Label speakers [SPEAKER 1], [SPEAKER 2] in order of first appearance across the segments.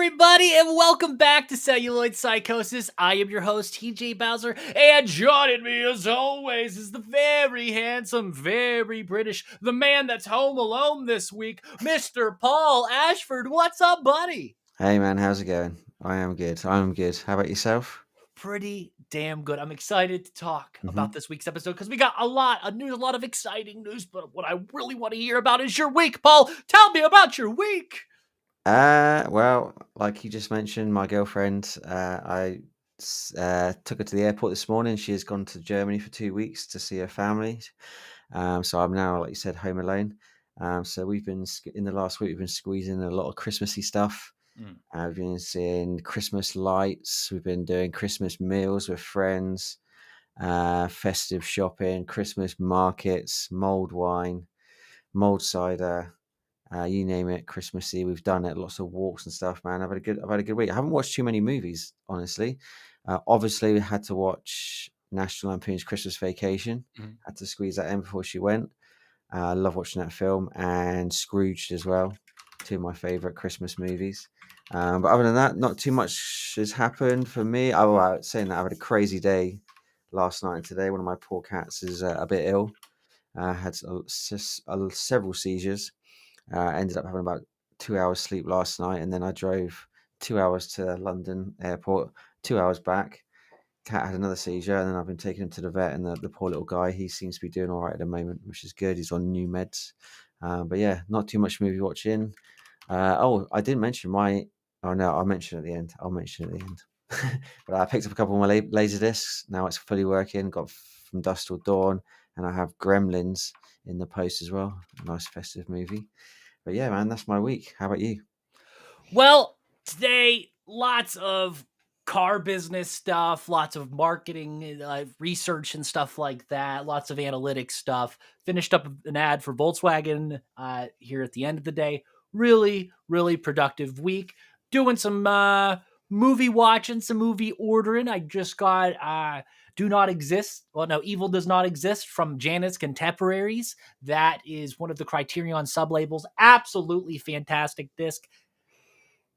[SPEAKER 1] everybody, and welcome back to Celluloid Psychosis. I am your host, TJ Bowser, and joining me, as always, is the very handsome, very British, the man that's home alone this week, Mr. Paul Ashford. What's up, buddy?
[SPEAKER 2] Hey man, how's it going? I am good. I'm good. How about yourself?
[SPEAKER 1] Pretty damn good. I'm excited to talk
[SPEAKER 2] hmm
[SPEAKER 1] about this week's episode because we got a lot of news, a lot of exciting news, but what I really want to hear about is your week, Paul. Tell me about your week.
[SPEAKER 2] Well, like you just mentioned, my girlfriend, I took her to the airport this morning. She has gone to Germany for 2 weeks to see her family. So I'm now, like you said, home alone. So we've been in the last week, we've been squeezing a lot of Christmassy stuff. We've been seeing Christmas lights. We've been doing Christmas meals with friends, festive shopping, Christmas markets, mulled wine, mulled cider. You name it, Christmassy. We've done it. Lots of walks and stuff, man. I've had a good week. I haven't watched too many movies, honestly. Obviously, we had to watch National Lampoon's Christmas Vacation.
[SPEAKER 1] Mhm.
[SPEAKER 2] Had to squeeze that in before she went. I love watching that film, and Scrooged as well. Two of my favorite Christmas movies. But other than that, not too much has happened for me. Saying that, I've had a crazy day last night and today. One of my poor cats is a bit ill. Had several seizures. Ended up having about 2 hours sleep last night, and then I drove 2 hours to London airport, 2 hours back. Cat had another seizure, and then I've been taking him to the vet. And the poor little guy, he seems to be doing all right at the moment, which is good. He's on new meds, but yeah, not too much movie watching. I didn't mention my. Oh no, I'll mention at the end. I'll mention at the end. But I picked up a couple of my laser discs. Now it's fully working. Got From Dusk Till Dawn, and I have Gremlins in the post as well. A nice festive movie. But yeah, man, that's my week. How about you?
[SPEAKER 1] Well, today, lots of car business stuff, lots of marketing, research and stuff like that, lots of analytics stuff. Finished up an ad for Volkswagen here at the end of the day. Really, really productive week. Doing some movie watching, some movie ordering. I just got Do Not Exist. Well, no, Evil Does Not Exist from Janet's Contemporaries. That is one of the Criterion sublabels. Absolutely fantastic disc.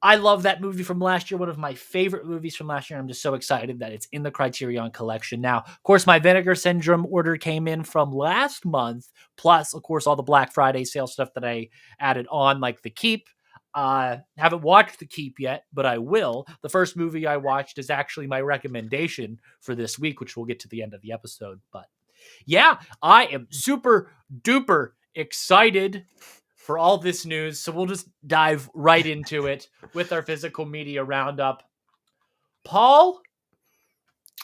[SPEAKER 1] I love that movie from last year, one of my favorite movies from last year. I'm just so excited that it's in the Criterion collection now. Of course, my Vinegar Syndrome order came in from last month, plus, of course, all the Black Friday sale stuff that I added on, like The Keep. Haven't watched The Keep yet, but I will. The first movie I watched is actually my recommendation for this week, which we'll get to the end of the episode. But yeah, I am super duper excited for all this news. So we'll just dive right into it with our physical media roundup. Paul,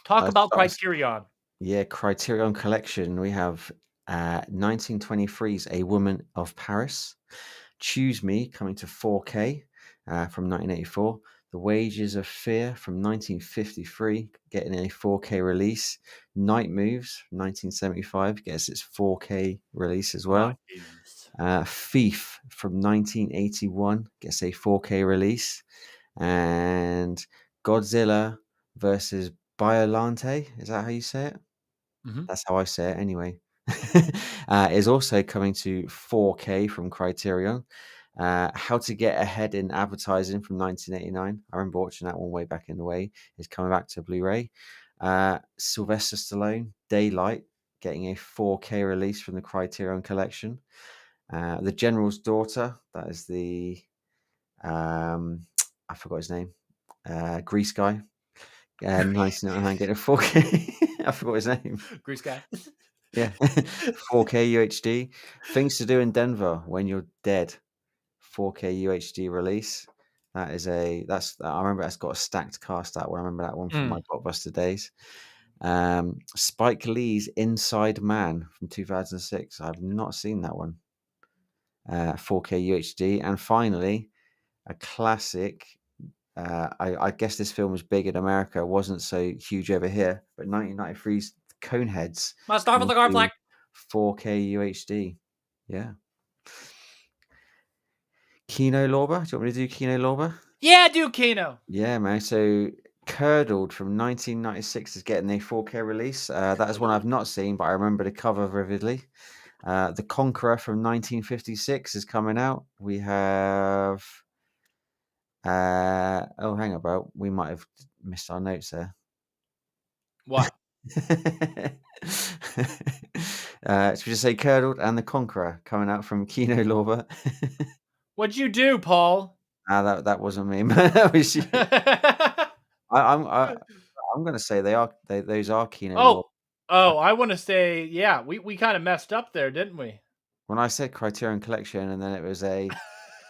[SPEAKER 1] talk about Criterion.
[SPEAKER 2] Yeah, Criterion Collection. We have 1923's A Woman of Paris. Choose Me coming to 4K from 1984. The Wages of Fear from 1953 getting a 4K release. Night Moves from 1975 gets its 4K release as well. Thief from 1981 gets a 4K release. And Godzilla versus Biolante, is that how you say it?
[SPEAKER 1] Mm-hmm.
[SPEAKER 2] That's how I say it anyway. Is also coming to 4K from Criterion. How to Get Ahead in Advertising from 1989. I remember watching that one way back in the way. Is coming back to Blu-ray. Sylvester Stallone, Daylight, getting a 4K release from the Criterion Collection. The General's Daughter, that is the I forgot his name. Grease guy. 1999 getting a 4K. I forgot his name.
[SPEAKER 1] Grease guy.
[SPEAKER 2] Yeah. 4K UHD. Things to Do in Denver When You're Dead. 4K UHD release. I remember that's got a stacked cast, that one. I remember that one from my Blockbuster days. Spike Lee's Inside Man from 2006. I've not seen that one. 4K UHD. And finally, a classic. I guess this film was big in America, wasn't so huge over here, but 1993's Coneheads.
[SPEAKER 1] Must start with the conflict.
[SPEAKER 2] 4K UHD. Yeah. Kino Lorber. Do you want me to do Kino Lorber?
[SPEAKER 1] Yeah, do Kino.
[SPEAKER 2] Yeah, man. So Curdled from 1996 is getting a 4K release. That is one I've not seen, but I remember the cover vividly. The Conqueror from 1956 is coming out. We have Oh, hang on, bro. We might have missed our notes there.
[SPEAKER 1] What?
[SPEAKER 2] Should we just say Curdled and the Conqueror coming out from Kino Lorber?
[SPEAKER 1] What'd you do, Paul?
[SPEAKER 2] That wasn't me. That was you. I'm going to say those are Kino Lorber.
[SPEAKER 1] I want to say, yeah, we kind of messed up there, didn't we?
[SPEAKER 2] When I said Criterion Collection and then it was a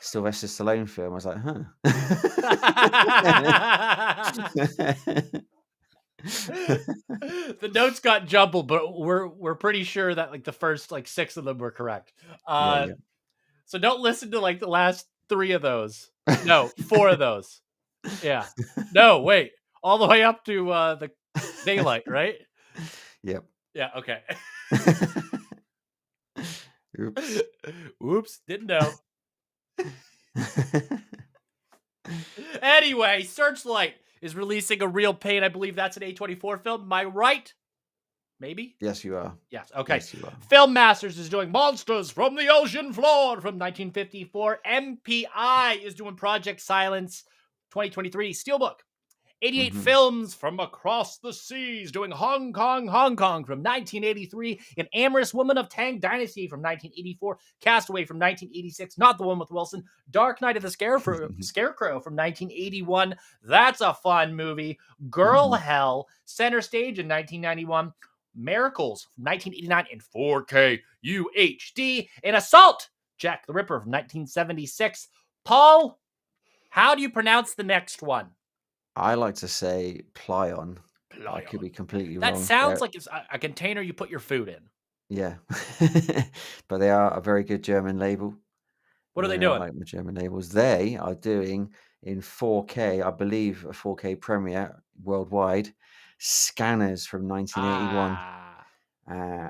[SPEAKER 2] Sylvester Stallone film, I was like, huh.
[SPEAKER 1] The notes got jumbled, but we're pretty sure that like the first like 6 of them were correct.
[SPEAKER 2] Yeah.
[SPEAKER 1] So don't listen to like the last 3 of those. No, 4 of those. Yeah. No, wait. All the way up to the daylight, right?
[SPEAKER 2] Yep.
[SPEAKER 1] Yeah, okay.
[SPEAKER 2] Oops.
[SPEAKER 1] Oops, didn't know. Anyway, Searchlight is releasing A Real Pain. I believe that's an A24 film. Am I right? Maybe?
[SPEAKER 2] Yes, you are.
[SPEAKER 1] Yes, okay.
[SPEAKER 2] Yes, you are.
[SPEAKER 1] Film Masters is doing Monsters from the Ocean Floor from 1954. MPI is doing Project Silence 2023. Steelbook. 88 Films from Across the Seas doing Hong Kong from 1983. An Amorous Woman of Tang Dynasty from 1984. Castaway from 1986. Not the one with Wilson. Dark Knight of the Scarecrow from 1981. That's a fun movie. Girl Hell, Center Stage in 1991. Miracles from 1989 in 4K UHD. And Assault, Jack the Ripper from 1976. Paul, how do you pronounce the next one?
[SPEAKER 2] I like to say Plyon. I could be completely wrong.
[SPEAKER 1] That sounds like it's a container you put your food in.
[SPEAKER 2] Yeah. But they are a very good German label.
[SPEAKER 1] What are they doing?
[SPEAKER 2] I like the German labels. They are doing in 4K, I believe, a 4K premiere worldwide, Scanners from 1981.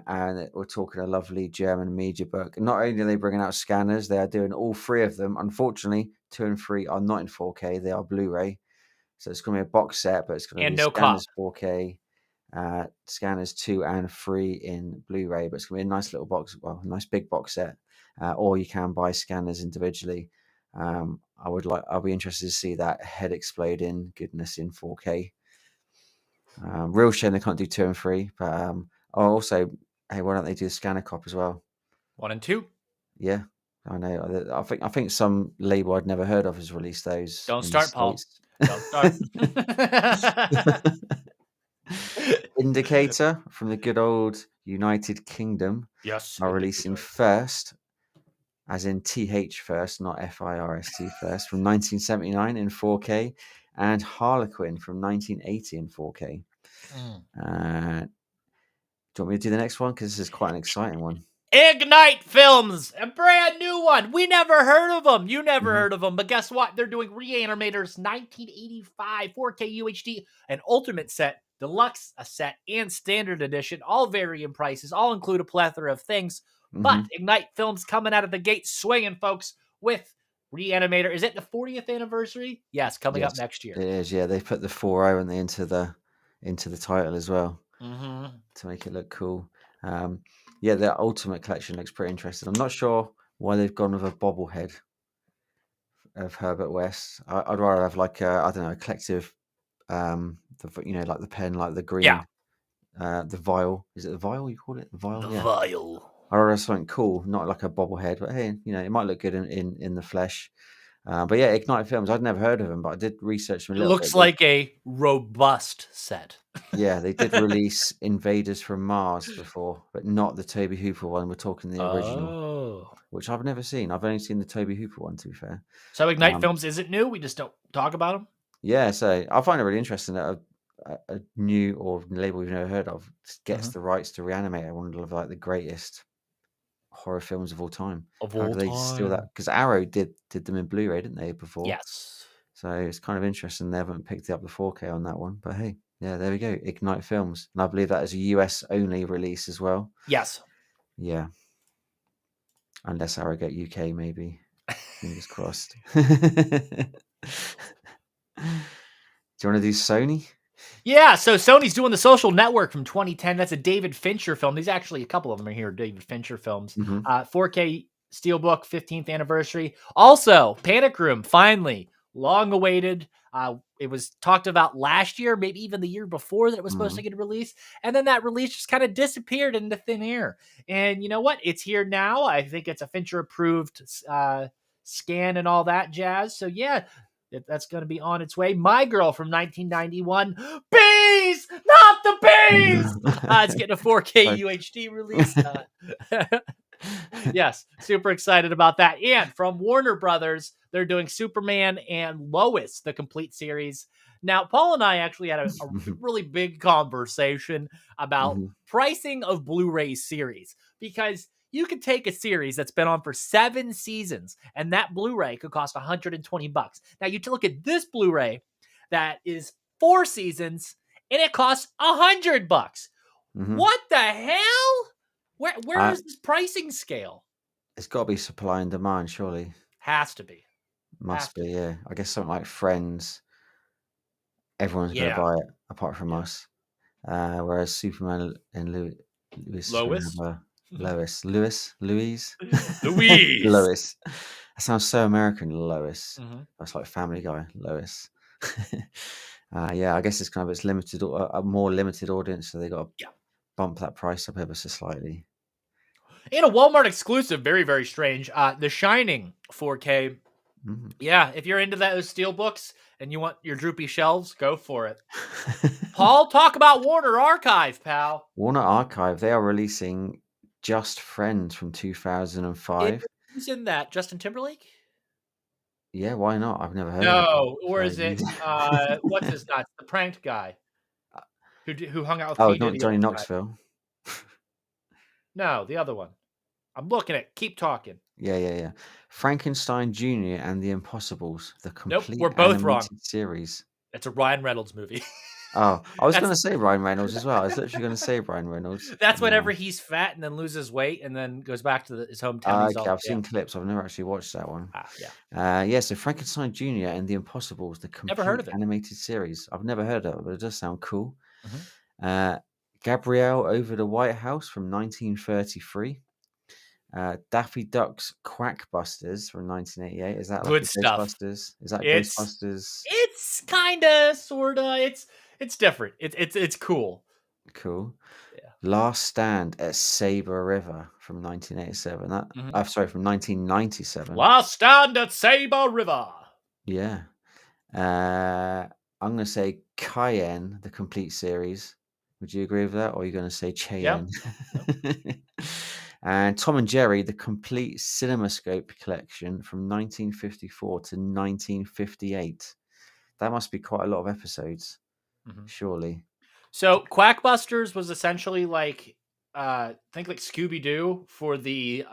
[SPEAKER 2] And we're talking a lovely German media book. Not only are they bringing out Scanners, they are doing all 3 of them. Unfortunately, 2 and 3 are not in 4K. They are Blu-ray. So it's going to be a box set, but it's going to be Scanners 4K, Scanners 2 and 3 in Blu-ray. But it's going to be a nice little box, well, a nice big box set. Or you can buy Scanners individually. I'll be interested to see that head exploding goodness in 4K. Real shame they can't do 2 and 3, but also, hey, why don't they do the Scanner Cop as well?
[SPEAKER 1] 1 and 2.
[SPEAKER 2] Yeah, I know. I think some label I'd never heard of has released those.
[SPEAKER 1] Don't start, Paul. Don't start.
[SPEAKER 2] Indicator from the good old United Kingdom.
[SPEAKER 1] Yes.
[SPEAKER 2] Are releasing first, as in TH first, not FIRST first, from 1979 in 4K, and Harlequin from 1980 in 4K. Do you want me to do the next one? Because this is quite an exciting one.
[SPEAKER 1] Ignite Films, a brand new one. We never heard of them. You never heard of them. But guess what? They're doing Reanimators 1985 4K UHD, an Ultimate set, Deluxe a set, and Standard Edition. All varying prices. All include a plethora of things. But Ignite Films coming out of the gate swinging, folks, with Reanimator. Is it the 40th anniversary? Yes, coming up next year.
[SPEAKER 2] It is, yeah. They put the 4.0 into the title as well to make it look cool. Yeah, their Ultimate Collection looks pretty interesting. I'm not sure why they've gone with a bobblehead of Herbert West. I'd rather have like a collective, like the pen, like the green, the vial. Is it the vial you call it? The vial.
[SPEAKER 1] The vial.
[SPEAKER 2] I'd rather have something cool, not like a bobblehead. But hey, it might look good in the flesh. But yeah, Ignite Films. I'd never heard of them, but I did research them a little bit.
[SPEAKER 1] It looks like a robust set.
[SPEAKER 2] Yeah, they did release Invaders from Mars before, but not the Toby Hooper one. We're talking the original, which I've never seen. I've only seen the Toby Hooper one, to be fair.
[SPEAKER 1] So Ignite Films isn't new? We just don't talk about them?
[SPEAKER 2] Yeah, so I find it really interesting that a new or label we've never heard of gets the rights to Reanimate one of like the greatest horror films of all time. How do they steal that? Because Arrow did them in Blu-ray, didn't they, before?
[SPEAKER 1] Yes.
[SPEAKER 2] So it's kind of interesting they haven't picked up the 4K on that one. But hey, yeah, there we go. Ignite Films. And I believe that is a US only release as well.
[SPEAKER 1] Yes.
[SPEAKER 2] Yeah. Unless Arrow get UK, maybe. Fingers crossed. Do you want to do Sony?
[SPEAKER 1] Yeah, so Sony's doing The Social Network from 2010. That's a David Fincher film. These actually, a couple of them are here, David Fincher films. 4K Steelbook, 15th anniversary. Also, Panic Room, finally. long awaited. It was talked about last year, maybe even the year before, that it was supposed to
[SPEAKER 2] Mhm.
[SPEAKER 1] get released. And then that release just kind of disappeared into thin air. And you know what? It's here now. I think it's a Fincher approved scan and all that jazz. So yeah, that's going to be on its way. My Girl from 1991. Bees! Not the bees! It's getting a 4K
[SPEAKER 2] Sorry.
[SPEAKER 1] UHD release. Yes, super excited about that. And from Warner Brothers, they're doing Superman and Lois, the complete series. Now, Paul and I actually had a
[SPEAKER 2] Mhm.
[SPEAKER 1] really big conversation about
[SPEAKER 2] Mhm.
[SPEAKER 1] pricing of Blu-ray series, because you could take a series that's been on for 7 seasons and that Blu-ray could cost $120. Now, you look at this Blu-ray that is 4 seasons and it costs $100.
[SPEAKER 2] Mhm.
[SPEAKER 1] What the hell? Where
[SPEAKER 2] I
[SPEAKER 1] is this pricing scale?
[SPEAKER 2] It's gotta be supply and demand, surely.
[SPEAKER 1] Has to be. Has
[SPEAKER 2] Must
[SPEAKER 1] to
[SPEAKER 2] be,
[SPEAKER 1] be.
[SPEAKER 2] yeah. I guess something like Friends, everyone's gonna
[SPEAKER 1] Yeah.
[SPEAKER 2] buy it apart from
[SPEAKER 1] Yeah.
[SPEAKER 2] us. Whereas Superman and Lewis is gonna
[SPEAKER 1] Lois?
[SPEAKER 2] have a Louise?
[SPEAKER 1] Louise.
[SPEAKER 2] Lois. That sounds so American, Lois.
[SPEAKER 1] Mhm.
[SPEAKER 2] That's like Family Guy, Lois. Yeah, I guess it's kind of its limited, a more limited audience, so they got to
[SPEAKER 1] Yeah.
[SPEAKER 2] bump that price up ever so slightly.
[SPEAKER 1] And a Walmart exclusive, very, very strange. The Shining 4K.
[SPEAKER 2] Mhm.
[SPEAKER 1] Yeah, if you're into those steel books and you want your droopy shelves, go for it. Paul, talk about Warner Archive, pal.
[SPEAKER 2] Warner Archive, they are releasing Just Friends from
[SPEAKER 1] Is
[SPEAKER 2] 2005.
[SPEAKER 1] in that Justin Timberlake?
[SPEAKER 2] Yeah, why not? I've never heard of it.
[SPEAKER 1] No, or
[SPEAKER 2] So
[SPEAKER 1] is
[SPEAKER 2] you
[SPEAKER 1] it what's his nuts? The pranked guy who hung out with
[SPEAKER 2] Oh,
[SPEAKER 1] P
[SPEAKER 2] not
[SPEAKER 1] Diddy all
[SPEAKER 2] Johnny
[SPEAKER 1] the time.
[SPEAKER 2] Knoxville.
[SPEAKER 1] No, the other one. I'm looking at. Keep talking.
[SPEAKER 2] Yeah. Frankenstein Jr. and the Impossibles, the
[SPEAKER 1] Nope,
[SPEAKER 2] complete
[SPEAKER 1] we're both wrong.
[SPEAKER 2] animated series.
[SPEAKER 1] It's a Ryan Reynolds movie.
[SPEAKER 2] Oh, I was
[SPEAKER 1] That's
[SPEAKER 2] gonna say Ryan Reynolds as well. I was literally gonna say Ryan Reynolds,
[SPEAKER 1] that's
[SPEAKER 2] but no.
[SPEAKER 1] whenever he's fat and then loses weight and then goes back to his hometown. He's
[SPEAKER 2] Okay,
[SPEAKER 1] all
[SPEAKER 2] I've
[SPEAKER 1] yeah.
[SPEAKER 2] seen clips. I've never actually watched that one.
[SPEAKER 1] Yeah.
[SPEAKER 2] Yeah, so Frankenstein Jr. and the Impossibles, the
[SPEAKER 1] Never heard
[SPEAKER 2] complete
[SPEAKER 1] of it.
[SPEAKER 2] animated series. I've never heard of it, but it does sound cool.
[SPEAKER 1] Mhm.
[SPEAKER 2] Uh, Gabrielle Over the White House from 1933. Daffy Duck's Quackbusters from 1988. Is that like a
[SPEAKER 1] Good stuff.
[SPEAKER 2] Ghostbusters? Is that
[SPEAKER 1] It's
[SPEAKER 2] Ghostbusters?
[SPEAKER 1] it's kinda, sorta, it's different. It's cool.
[SPEAKER 2] Cool.
[SPEAKER 1] Yeah.
[SPEAKER 2] Last Stand at Sabre River from 1987.
[SPEAKER 1] Mhm.
[SPEAKER 2] Sorry, from 1997.
[SPEAKER 1] Last stand at Sabre River.
[SPEAKER 2] Yeah. I'm gonna say Cayenne, the complete series. Would you agree with that, or are you gonna say
[SPEAKER 1] Yep.
[SPEAKER 2] Cheyenne?
[SPEAKER 1] Yep.
[SPEAKER 2] And Tom and Jerry, the complete CinemaScope collection from 1954 to 1958. That must be quite a lot of episodes,
[SPEAKER 1] Mhm.
[SPEAKER 2] surely.
[SPEAKER 1] So, Quackbusters was essentially like, think like Scooby-Doo for the,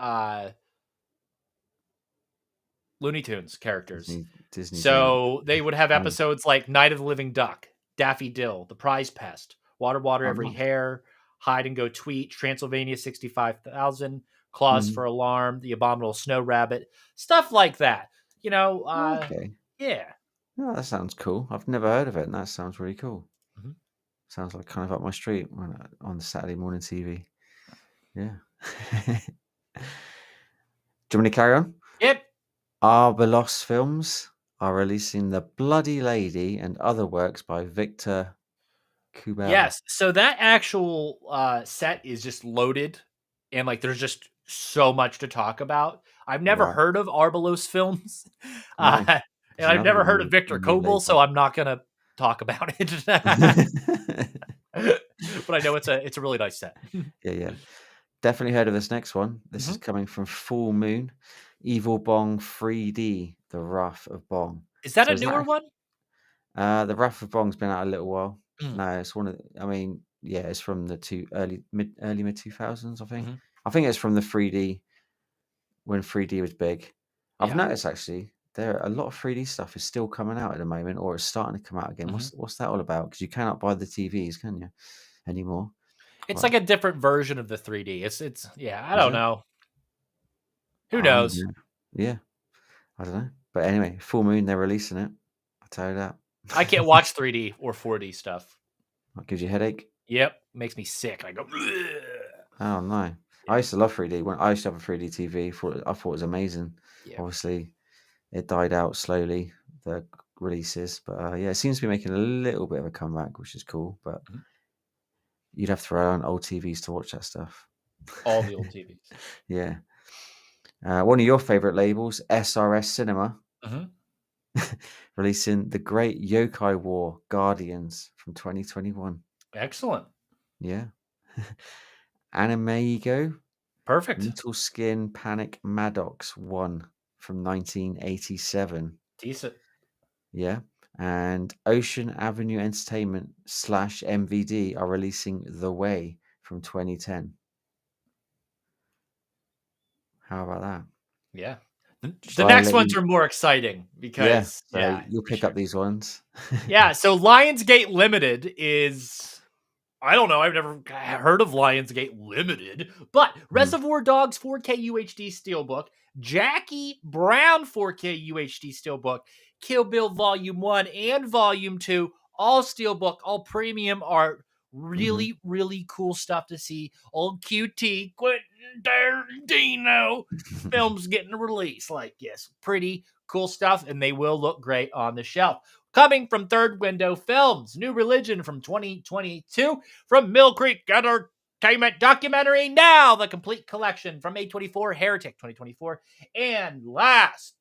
[SPEAKER 1] Looney Tunes characters.
[SPEAKER 2] Disney Channel.
[SPEAKER 1] So they would have
[SPEAKER 2] Um,
[SPEAKER 1] episodes like Night of the Living Duck, Daffy Dill, The Prize Pest, Water
[SPEAKER 2] oh,
[SPEAKER 1] Every
[SPEAKER 2] nice.
[SPEAKER 1] Hair, Hide and Go Tweet, Transylvania 65,000, Claws
[SPEAKER 2] Mhm.
[SPEAKER 1] for Alarm, The Abominable Snow Rabbit, stuff like that. You know,
[SPEAKER 2] Okay.
[SPEAKER 1] yeah.
[SPEAKER 2] No, that sounds cool. I've never heard of it, and that sounds really cool.
[SPEAKER 1] Mhm.
[SPEAKER 2] Sounds like kind of up my street on the Saturday morning TV. Yeah. Do you want me to carry on?
[SPEAKER 1] Yep.
[SPEAKER 2] Arbelos Films are releasing The Bloody Lady and other works by Victor Kubel.
[SPEAKER 1] Yes. So that actual set is just loaded and like there's just so much to talk about. I've never
[SPEAKER 2] Right.
[SPEAKER 1] heard of Arbalos films.
[SPEAKER 2] No,
[SPEAKER 1] And
[SPEAKER 2] there's
[SPEAKER 1] I've
[SPEAKER 2] another
[SPEAKER 1] never
[SPEAKER 2] one
[SPEAKER 1] heard of Victor
[SPEAKER 2] we need
[SPEAKER 1] Kobel,
[SPEAKER 2] later.
[SPEAKER 1] so I'm not gonna talk about it. But I know it's a really nice set.
[SPEAKER 2] Yeah. Definitely heard of this next one. This is
[SPEAKER 1] Mhm.
[SPEAKER 2] coming from Full Moon, Evil Bong 3D, The Wrath of Bong.
[SPEAKER 1] Is that
[SPEAKER 2] So
[SPEAKER 1] a
[SPEAKER 2] is
[SPEAKER 1] newer
[SPEAKER 2] that
[SPEAKER 1] one?
[SPEAKER 2] The Wrath of Bong's been out a little while.
[SPEAKER 1] Mm.
[SPEAKER 2] No, it's one of I mean, yeah, it's from the early mid 2000s, I think.
[SPEAKER 1] Mhm.
[SPEAKER 2] I think it's from the 3D when 3D was big. I've
[SPEAKER 1] Yeah.
[SPEAKER 2] noticed actually there a lot of 3D stuff is still coming out at the moment, or it's starting to come out again.
[SPEAKER 1] Mhm.
[SPEAKER 2] What's that all about? Because you cannot buy the TVs, can you, anymore?
[SPEAKER 1] It's
[SPEAKER 2] But
[SPEAKER 1] like a different version of the 3D. It's yeah, I
[SPEAKER 2] is
[SPEAKER 1] don't
[SPEAKER 2] it?
[SPEAKER 1] know. Who
[SPEAKER 2] I don't
[SPEAKER 1] knows?
[SPEAKER 2] know. Yeah, I don't know. But anyway, Full Moon, they're releasing it. I'll tell you that.
[SPEAKER 1] I can't watch 3D or 4D stuff.
[SPEAKER 2] That gives you a headache.
[SPEAKER 1] Yep, makes me sick. I go, "Ugh."
[SPEAKER 2] Oh no.
[SPEAKER 1] Yeah,
[SPEAKER 2] I used to love 3D. When I used to have a 3D TV, I thought it was amazing.
[SPEAKER 1] yeah.
[SPEAKER 2] Obviously, it died out slowly. the releases, but yeah, it seems to be making a little bit of a comeback, which is cool. But
[SPEAKER 1] Mhm.
[SPEAKER 2] you'd have to rely on old TVs to watch that stuff.
[SPEAKER 1] All the old TVs.
[SPEAKER 2] Yeah. One of your favorite labels, SRS Cinema,
[SPEAKER 1] Mhm.
[SPEAKER 2] releasing The Great Yokai War Guardians from 2021.
[SPEAKER 1] Excellent.
[SPEAKER 2] Yeah. Anime
[SPEAKER 1] Perfect.
[SPEAKER 2] Little Skin Panic Maddox 1 from 1987.
[SPEAKER 1] Decent.
[SPEAKER 2] Yeah. And Ocean Avenue Entertainment / MVD are releasing The Way from 2010. How about that?
[SPEAKER 1] Yeah. The
[SPEAKER 2] Shall I
[SPEAKER 1] next
[SPEAKER 2] let
[SPEAKER 1] ones
[SPEAKER 2] you?
[SPEAKER 1] are more exciting
[SPEAKER 2] Yeah.
[SPEAKER 1] because
[SPEAKER 2] So
[SPEAKER 1] yeah,
[SPEAKER 2] you'll
[SPEAKER 1] for
[SPEAKER 2] pick up
[SPEAKER 1] sure.
[SPEAKER 2] these ones.
[SPEAKER 1] Yeah, so Lionsgate Limited is I don't know, I've never heard of Lionsgate Limited, but
[SPEAKER 2] Mm,
[SPEAKER 1] Reservoir Dogs 4K UHD Steelbook, Jackie Brown 4K UHD Steelbook, Kill Bill Volume 1 and Volume 2, all Steelbook, all premium art.
[SPEAKER 2] mhm.
[SPEAKER 1] Really, really cool stuff to see. Old QT, Quentin Tarantino films getting released. Like, yes, pretty cool stuff, and they will look great on the shelf. Coming from Third Window Films, New Religion from 2022, from Mill Creek Entertainment Documentary Now, the complete collection from A24, Heretic 2024, and last,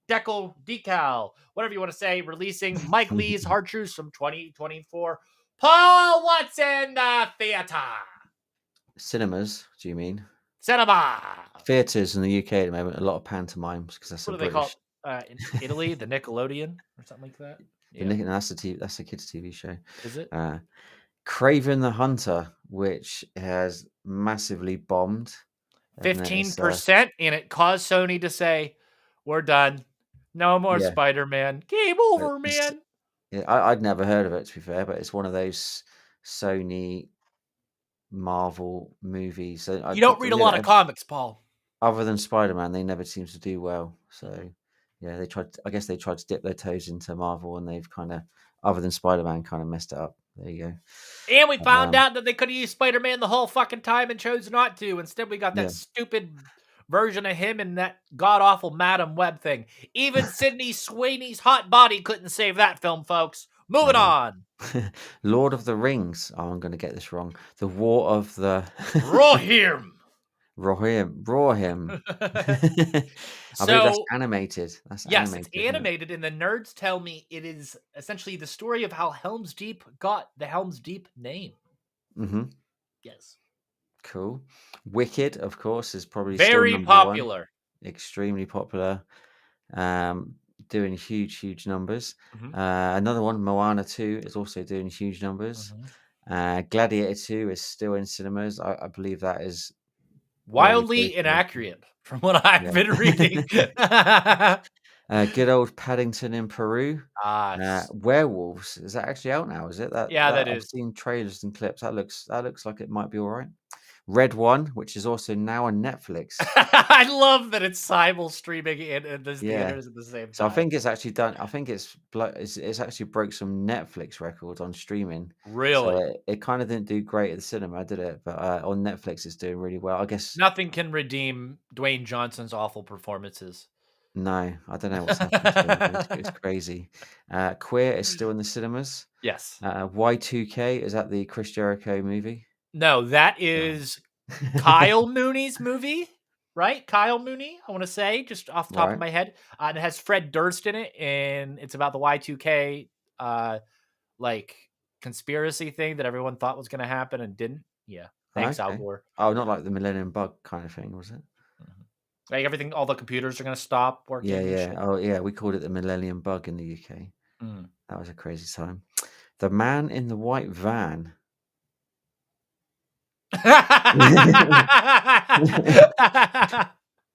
[SPEAKER 1] Decal, whatever you want to say, releasing Mike Lee's Hard Truths from 2024. Paul, what's in the theater?
[SPEAKER 2] Cinemas, do you mean?
[SPEAKER 1] Cinema.
[SPEAKER 2] Theatres in the UK at the moment, a lot of pantomimes because that's a
[SPEAKER 1] What do they call
[SPEAKER 2] British.
[SPEAKER 1] it? In Italy? The Nickelodeon or something like that?
[SPEAKER 2] The
[SPEAKER 1] Yeah.
[SPEAKER 2] Nick, that's the TV, that's a kids' TV show.
[SPEAKER 1] Is it?
[SPEAKER 2] Uh, Craven the Hunter, which has massively bombed. I've noticed.
[SPEAKER 1] 15%, and it caused Sony to say, "We're done. No more
[SPEAKER 2] Yeah,
[SPEAKER 1] Spider-Man. Game over,
[SPEAKER 2] it's,
[SPEAKER 1] man."
[SPEAKER 2] yeah, I'd never heard of it to be fair, but it's one of those Sony Marvel movies. So
[SPEAKER 1] You don't read a lot of comics, Paul.
[SPEAKER 2] other than Spider-Man, they never seem to do well.
[SPEAKER 1] Mhm.
[SPEAKER 2] So yeah, I guess they tried to dip their toes into Marvel, and they've kind of, other than Spider-Man, kind of messed it up. There you
[SPEAKER 1] And we
[SPEAKER 2] go.
[SPEAKER 1] found out that they could have used Spider-Man the whole fucking time and chose not to. Instead, we got that
[SPEAKER 2] Yeah.
[SPEAKER 1] stupid version of him and that god-awful Madam Web thing. Even Sydney Sweeney's hot body couldn't save that film, folks. Moving
[SPEAKER 2] No.
[SPEAKER 1] on.
[SPEAKER 2] Lord of the Rings. Oh, I'm going to get this wrong. The War of the
[SPEAKER 1] Rohirrim.
[SPEAKER 2] Rohirrim. I believe that's
[SPEAKER 1] So,
[SPEAKER 2] animated. That's
[SPEAKER 1] yes, it's
[SPEAKER 2] animated, isn't it?
[SPEAKER 1] animated, and the nerds tell me it is essentially the story of how Helm's Deep got the Helm's Deep name.
[SPEAKER 2] Hmm.
[SPEAKER 1] Yes.
[SPEAKER 2] Cool. Wicked, of course, is probably still
[SPEAKER 1] Very
[SPEAKER 2] number one.
[SPEAKER 1] popular.
[SPEAKER 2] Extremely popular. Um, Doing huge numbers.
[SPEAKER 1] Mhm,
[SPEAKER 2] Another one, Moana 2, is also doing huge numbers.
[SPEAKER 1] mhm.
[SPEAKER 2] Gladiator 2 is still in cinemas. I believe that is really close
[SPEAKER 1] Wildly
[SPEAKER 2] to.
[SPEAKER 1] inaccurate from what I've
[SPEAKER 2] Yeah.
[SPEAKER 1] been reading.
[SPEAKER 2] Good old Paddington in Peru.
[SPEAKER 1] Ah,
[SPEAKER 2] Werewolves, is that actually out now? Is it
[SPEAKER 1] yeah,
[SPEAKER 2] that
[SPEAKER 1] that
[SPEAKER 2] I've
[SPEAKER 1] is.
[SPEAKER 2] seen trailers and clips. That looks like it might be all right. Red One, which is also now on Netflix.
[SPEAKER 1] I love that it's simul streaming in the
[SPEAKER 2] Yeah.
[SPEAKER 1] theaters at the same
[SPEAKER 2] So I
[SPEAKER 1] time.
[SPEAKER 2] think it's actually done. I think it's actually broke some Netflix records on streaming. So
[SPEAKER 1] Really.
[SPEAKER 2] it kind of didn't do great at the cinema, did it? But on Netflix, it's doing really well. I guess.
[SPEAKER 1] Nothing can redeem Dwayne Johnson's awful performances.
[SPEAKER 2] No, I don't know what's happened to him. It's crazy. Queer is still in the cinemas.
[SPEAKER 1] Yes.
[SPEAKER 2] Y2K, is that the Chris Jericho movie?
[SPEAKER 1] No, that
[SPEAKER 2] No.
[SPEAKER 1] is Kyle Mooney's movie, right? Kyle Mooney, I want to say, just off the top of
[SPEAKER 2] Right.
[SPEAKER 1] my head. And it has Fred Durst in it, and it's about the Y2K like conspiracy thing that everyone thought was going to happen and didn't. Yeah. Thanks, Al
[SPEAKER 2] Okay.
[SPEAKER 1] Gore.
[SPEAKER 2] Oh, not like the Millennium Bug kind of thing, was it?
[SPEAKER 1] Mhm. Like everything, all the computers are going to stop
[SPEAKER 2] Yeah,
[SPEAKER 1] working and
[SPEAKER 2] yeah.
[SPEAKER 1] shit.
[SPEAKER 2] Oh, yeah. We called it the Millennium Bug in the UK.
[SPEAKER 1] Mm.
[SPEAKER 2] That was a crazy time. The Man in the White Van.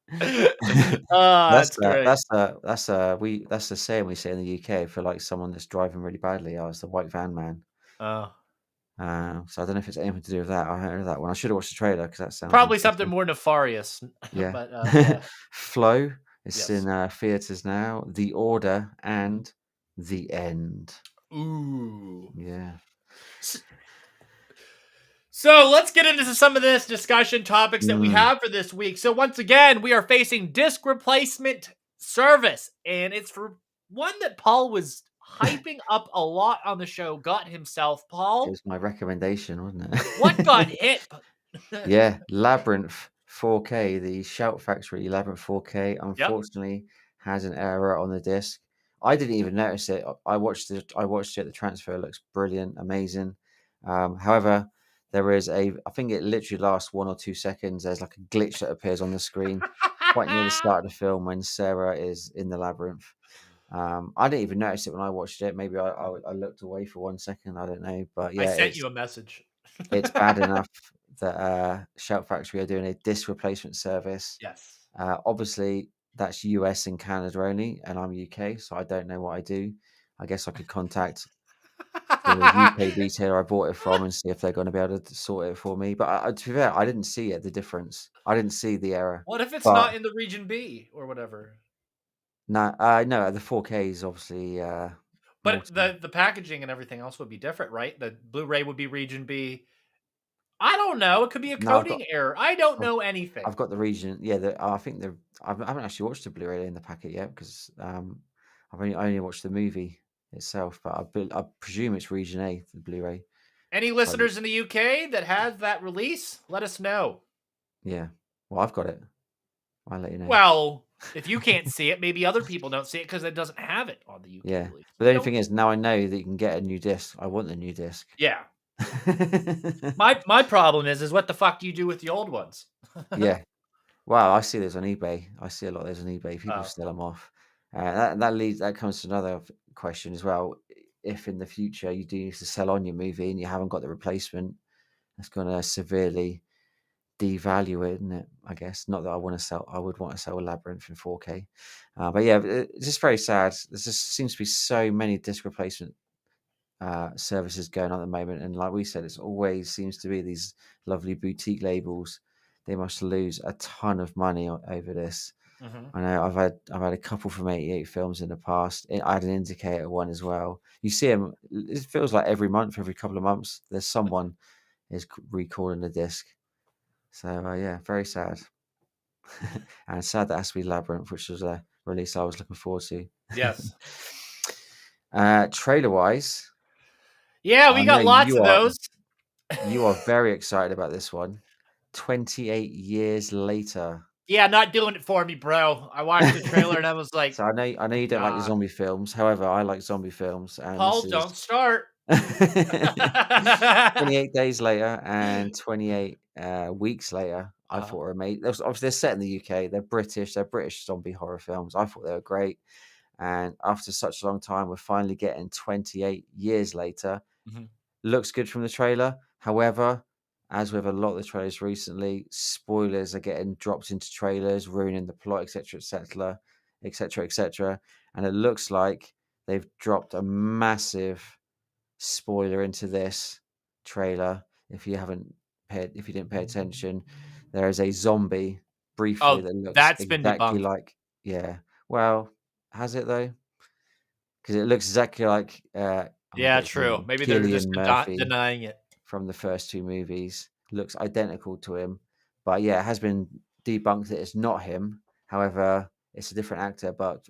[SPEAKER 1] That's
[SPEAKER 2] That's
[SPEAKER 1] great.
[SPEAKER 2] that's the saying we say in the UK for like someone that's driving really badly. Oh, it's the white van man.
[SPEAKER 1] Oh,
[SPEAKER 2] So I don't know if it's anything to do with that. I heard of that one. I should have watched the trailer because that sounds
[SPEAKER 1] probably something
[SPEAKER 2] interesting.
[SPEAKER 1] more nefarious,
[SPEAKER 2] Yeah.
[SPEAKER 1] but yeah,
[SPEAKER 2] Flow is
[SPEAKER 1] yes.
[SPEAKER 2] in theaters now. The Order
[SPEAKER 1] Mhm.
[SPEAKER 2] and The End.
[SPEAKER 1] Ooh.
[SPEAKER 2] Yeah.
[SPEAKER 1] So let's get into some of this discussion topics that we
[SPEAKER 2] Mm.
[SPEAKER 1] have for this week. So once again, we are facing disc replacement service, and it's for one that Paul was hyping up a lot on the show got himself.
[SPEAKER 2] It
[SPEAKER 1] Paul,
[SPEAKER 2] was my recommendation, wasn't
[SPEAKER 1] what got
[SPEAKER 2] it?
[SPEAKER 1] hit?
[SPEAKER 2] Yeah, Labyrinth 4K, the Shout Factory Labyrinth 4K,
[SPEAKER 1] Yep.
[SPEAKER 2] unfortunately has an error on the disc. I didn't even notice it. I watched it. The transfer looks brilliant, amazing. However, there is I think it literally lasts 1 or 2 seconds. There's like a glitch that appears on the screen quite near the start of the film when Sarah is in the labyrinth. I didn't even notice it when I watched it. Maybe I looked away for 1 second. I don't know, but
[SPEAKER 1] I
[SPEAKER 2] yeah,
[SPEAKER 1] sent you a message.
[SPEAKER 2] it's bad enough that Shout Factory are doing a disc replacement service.
[SPEAKER 1] Yes.
[SPEAKER 2] Obviously, that's US and Canada only, and I'm UK, so I don't know what I do. I guess I could contact the UK retailer I bought it from and see if they're going to be able to sort it for me. But to be fair, I didn't see it, the difference. I didn't see the error.
[SPEAKER 1] What if it's
[SPEAKER 2] But
[SPEAKER 1] not in the region B or whatever?
[SPEAKER 2] no, the 4K is obviously
[SPEAKER 1] But
[SPEAKER 2] multi.
[SPEAKER 1] the packaging and everything else would be different, right? The Blu-ray would be region B. I don't know. It could be a
[SPEAKER 2] No,
[SPEAKER 1] coding error. I don't
[SPEAKER 2] I've,
[SPEAKER 1] know anything.
[SPEAKER 2] I've got the region. Yeah, I think I haven't actually watched the Blu-ray in the packet yet because I only watched the movie itself. But I presume it's region A, the Blu-ray.
[SPEAKER 1] Any
[SPEAKER 2] So
[SPEAKER 1] listeners in the UK that has that release, let us know.
[SPEAKER 2] yeah, well, I've got it. I'll let you know.
[SPEAKER 1] Well, if you can't see it, maybe other people don't see it because it doesn't have it on the UK
[SPEAKER 2] Yeah,
[SPEAKER 1] release.
[SPEAKER 2] but the only thing is now I know that you can get a new disc. I want the new disc.
[SPEAKER 1] Yeah. My problem is what the fuck do you do with the old ones?
[SPEAKER 2] Yeah. Wow, I see those on eBay. I see a lot of those on eBay. People
[SPEAKER 1] Oh.
[SPEAKER 2] sell them off. That comes to another question as well. If in the future you do need to sell on your movie and you haven't got the replacement, that's going to severely devalue it, isn't it? I guess not that I want to sell. I would want to sell Labyrinth in 4K, but yeah, it's just very sad. There just seems to be so many disc replacement services going on at the moment, and like we said, it always seems to be these lovely boutique labels. They must lose a ton of money over this.
[SPEAKER 1] Mhm.
[SPEAKER 2] I know I've had a couple from 88 Films in the past. I had an Indicator one as well. You see them. It feels like every month, every couple of months, there's someone is recalling the disc. So yeah, very sad. And sad that has to be Labyrinth, which was a release I was looking forward to.
[SPEAKER 1] Yes.
[SPEAKER 2] Trailer wise,
[SPEAKER 1] Yeah,
[SPEAKER 2] I
[SPEAKER 1] we
[SPEAKER 2] know
[SPEAKER 1] got lots of those.
[SPEAKER 2] you are very excited about this one. 28 years later.
[SPEAKER 1] Yeah, not doing it for me, bro. I watched the trailer and I was like,
[SPEAKER 2] So I know you don't like the
[SPEAKER 1] nah.
[SPEAKER 2] zombie films. However, I like zombie films, and this
[SPEAKER 1] Paul,
[SPEAKER 2] is
[SPEAKER 1] don't start.
[SPEAKER 2] 28 days later and 28 weeks later. I
[SPEAKER 1] Uh,
[SPEAKER 2] thought were amazing. Obviously, they're set in the UK. They're British. They're British zombie horror films. I thought they were great. And after such a long time, we're finally getting 28 years later.
[SPEAKER 1] mhm.
[SPEAKER 2] Looks good from the trailer. However, as with a lot of the trailers recently, spoilers are getting dropped into trailers, ruining the plot, etc., etc., etc., etc. And it looks like they've dropped a massive spoiler into this trailer. If you didn't pay attention, there is a zombie briefly
[SPEAKER 1] Oh,
[SPEAKER 2] that looks
[SPEAKER 1] that's been
[SPEAKER 2] exactly
[SPEAKER 1] debunked.
[SPEAKER 2] like. Yeah. Well, has it though? Because it looks exactly like I'm gonna
[SPEAKER 1] Yeah,
[SPEAKER 2] get his
[SPEAKER 1] true.
[SPEAKER 2] name,
[SPEAKER 1] Maybe they're just
[SPEAKER 2] Cillian Murphy
[SPEAKER 1] denying it.
[SPEAKER 2] from the first two movies. Looks identical to him, but yeah, it has been debunked that it's not him. However, it's a different actor, but